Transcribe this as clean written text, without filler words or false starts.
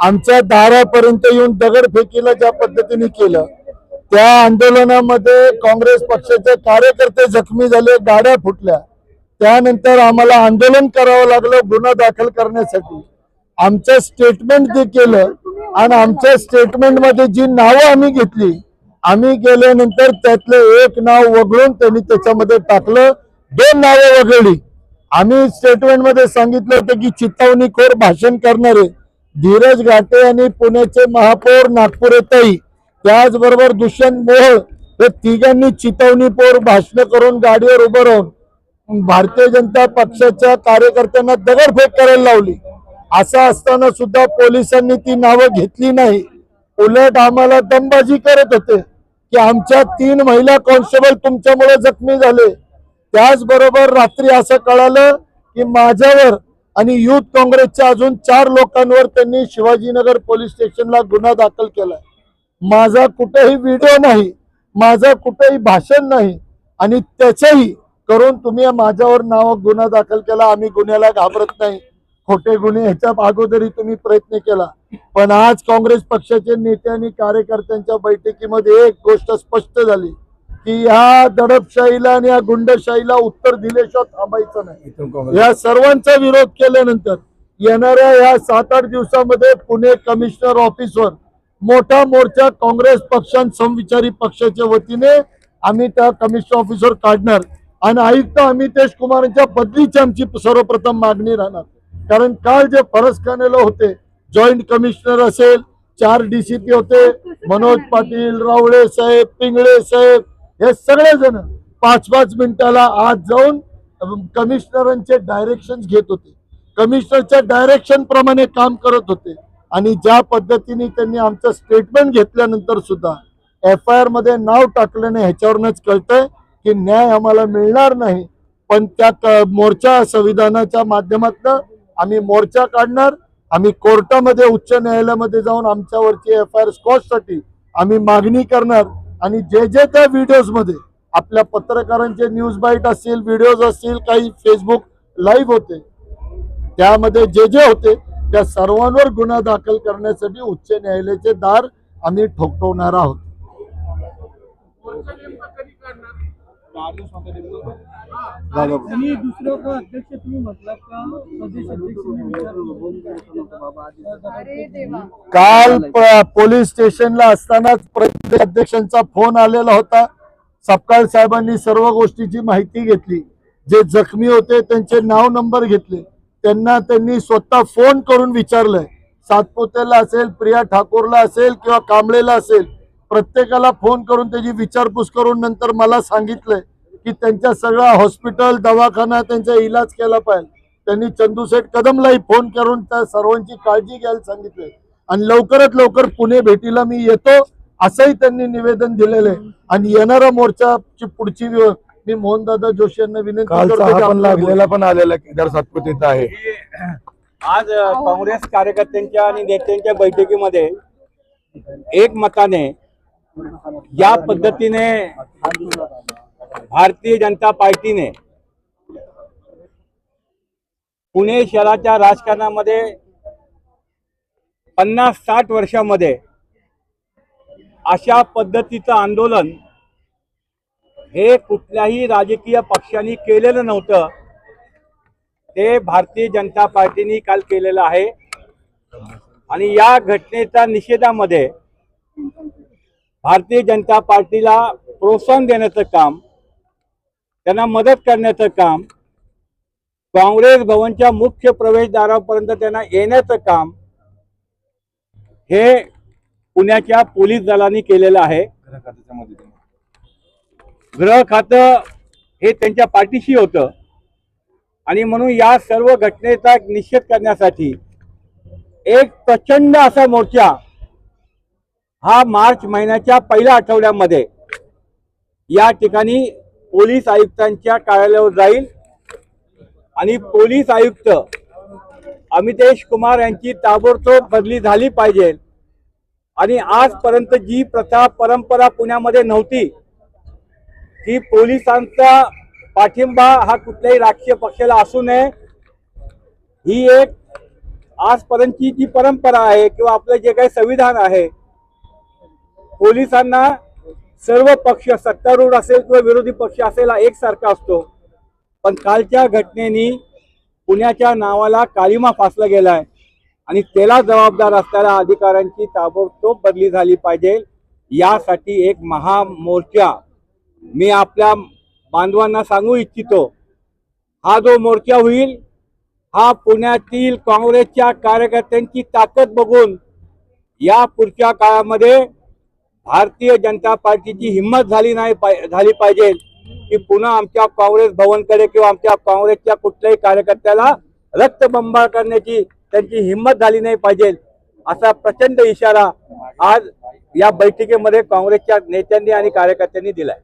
आमच्या दारापर्यंत येऊन दगडफेकीला ज्या पद्धतीने केलं, त्या आंदोलनामध्ये काँग्रेस पक्षाचे कार्यकर्ते जखमी झाले, गाड्या फुटल्या, त्यानंतर आम्हाला आंदोलन करावं लागलं गुन्हा दाखल करण्यासाठी. आमचं स्टेटमेंट जे केलं आणि आमच्या स्टेटमेंटमध्ये जी नावं आम्ही घेतली, आम्ही गेल्यानंतर त्यातलं एक नाव वगळून त्यांनी त्याच्यामध्ये टाकलं, 2 नावं वगळली. आम्ही स्टेटमेंटमध्ये सांगितलं होतं की चित्तावणीखोर भाषण करणारे धीरज घाटे आणि पुण्याचे महापौर नागपूरताई, त्याचबरोबर दुष्यंत मोहोळ, हे तिघांनी चितवणीखोर भाषण करून गाडीवर उभं राहून भारतीय जनता पक्षाच्या कार्यकर्त्यांना दगडफेक करायला लावली. असं असताना सुद्धा पोलिसांनी ती नावं घेतली नाही. उलट आम्हाला दमबाजी करत होते की आमच्या 3 महिला कॉन्स्टेबल तुमच्यामुळे जखमी झाले. त्याचबरोबर रात्री असं कळालं की माझ्यावर आणि युथ काँग्रेसच्या अजून 4 लोकांवर त्यांनी शिवाजीनगर पोलीस स्टेशनला गुन्हा दाखल केलाय. माझा कुठेही व्हिडिओ नाही, माझा कुठेही भाषण नाही, आणि त्याचंही करून तुम्ही माझ्यावर गुन्हा दाखल केला. आम्ही गुन्ह्याला घाबरत नाही. खोटे गुन्हे ह्याच्या अगोदरही तुम्ही प्रयत्न केला, पण आज काँग्रेस पक्षाचे नेते आणि कार्यकर्त्यांच्या बैठकीमध्ये एक गोष्ट स्पष्ट झाली की या दडपशाहीला आणि या गुंडशाहीला उत्तर दिल्याशिवाय थांबायचं नाही. या सर्वांचा विरोध केल्यानंतर येणाऱ्या या 7-8 दिवसामध्ये पुणे कमिशनर ऑफिसवर मोठा मोर्चा काँग्रेस समविचारी पक्षाच्या वतीने आम्ही त्या कमिशनर ऑफिसवर काढणार आणि आयुक्त अमितेश कुमारांच्या बदलीची आमची सर्वप्रथम मागणी राहणार. कारण काल जे फरसखानेला होते, जॉईंट कमिशनर असेल, 4 DCP होते, मनोज पाटील, रावळे साहेब, पिंगळे साहेब, हे सगळेजण 5-5 मिनिटाला आज जाऊन कमिशनरांचे डायरेक्शन घेत होते, कमिशनरच्या डायरेक्शन प्रमाणे काम करत होते. आणि ज्या पद्धतीने त्यांनी आमचं स्टेटमेंट घेतल्यानंतर सुद्धा FIR मध्ये नाव टाकलं नाही, ह्याच्यावरूनच कळतंय की न्याय आम्हाला मिळणार नाही. पण त्या मोर्चा संविधानाच्या माध्यमातून आम्ही मोर्चा काढणार. आम्ही कोर्टामध्ये, उच्च न्यायालयामध्ये जाऊन आमच्यावरची FIR स्क्वॉशसाठी आम्ही मागणी करणार. आणि जे त्या व्हिडिओज मध्ये आपल्या पत्रकारांचे न्यूज बाईट असतील, व्हिडिओज असतील, काही फेसबुक लाईव्ह होते, त्यामध्ये जे होते त्या सर्वांवर गुन्हा दाखल करण्यासाठी उच्च न्यायालयाचे दार आम्ही ठोकवणार आहोत. काल पोलीस स्टेशनला असतानाच प्रदेश अध्यक्षांचा फोन आलेला होता. सपकाळ साहेबांनी सर्व गोष्टीची माहिती घेतली, जे जखमी होते त्यांचे नाव नंबर घेतले, त्यांनी स्वतः फोन करून विचारलंय. सातपुतेला असेल, प्रिया ठाकूरला असेल किंवा कांबळेला असेल, प्रत्येकाला फोन करून त्याची विचारपूस करून नंतर मला सांगितलंय की त्यांच्या सगळा हॉस्पिटल, दवाखाना, त्यांचा इलाज केला पाहिजे. त्यांनी चंदूशेठ कदमलाही फोन करून त्या सर्वांची काळजी घ्यायला सांगितलंय आणि लवकरात लवकर पुणे भेटीला मी येतो असंही त्यांनी निवेदन दिलेलं आहे. आणि येणारा मोर्चाची पुढची मी मोहनदादा जोशी यांना विनंती करतो. लागलेला पण आलेला केदार सातपुते इथं आहे. आज काँग्रेस कार्यकर्त्यांच्या आणि नेत्यांच्या बैठकीमध्ये एकमताने या पद्धतीने भारतीय जनता पार्टीने पुणे शहराच्या राजकारणामध्ये 50-60 वर्षामध्ये अशा पद्धतीचं आंदोलन हे कुठल्याही राजकीय पक्षांनी केलेलं नव्हतं. ते भारतीय जनता पार्टीने काल केलेलं आहे. आणि या घटनेच्या निषेधामध्ये भारतीय जनता पार्टीला प्रोत्साहन देण्याचं काम, त्यांना मदत करण्याचं काम, काँग्रेस भवनच्या मुख्य प्रवेशद्वारापर्यंत त्यांना येण्याचं काम हे पुण्याच्या पोलीस दलांनी केलेलं आहे. गृह खातं हे त्यांच्या पाठीशी होतं आणि म्हणून या सर्व घटनेचा निषेध करण्यासाठी एक प्रचंड असा मोर्चा हा मार्च महिन्याच्या पहिल्या आठवड्यामध्ये या ठिकाणी पोलीस आयुक्तांच्या कार्यालयावर जाईल आणि पोलीस आयुक्त अमितेश कुमार यांची ताबडतोब बदली झाली पाहिजे. आणि आजपर्यंत जी प्रथा परंपरा पुण्यामध्ये नव्हती की पोलिसांचा पाठिंबा हा कुठल्याही राजकीय पक्षाला असू नये, ही एक आजपर्यंतची जी परंपरा आहे किंवा आपलं जे काही संविधान आहे, पोलिसांना सर्व पक्ष सत्तारूढ असेल किंवा विरोधी पक्ष असेल एकसारखा असतो, पण कालच्या घटनेनी पुण्याच्या नावाला कालिमा फासला गेलाय आणि त्याला जबाबदार असणाऱ्या अधिकाऱ्यांची ताबडतोब बदली झाली पाहिजे. यासाठी एक महामोर्चा मी आपल्या बांधवांना सांगू इच्छितो. हा जो मोर्चा होईल हा पुण्यातील काँग्रेसच्या कार्यकर्त्यांची ताकद बघून या पुढच्या काळामध्ये भारतीय जनता पार्टीची हिंमत झाली पाहिजे की पुन्हा आमच्या काँग्रेस भवनकडे किंवा आमच्या काँग्रेसच्या कुठल्याही कार्यकर्त्याला रक्तबंबाळ करण्याची त्यांची हिंमत झाली नाही पाहिजे. असा प्रचंड इशारा आज या बैठकीमध्ये काँग्रेसच्या नेत्यांनी आणि कार्यकर्त्यांनी दिलाय.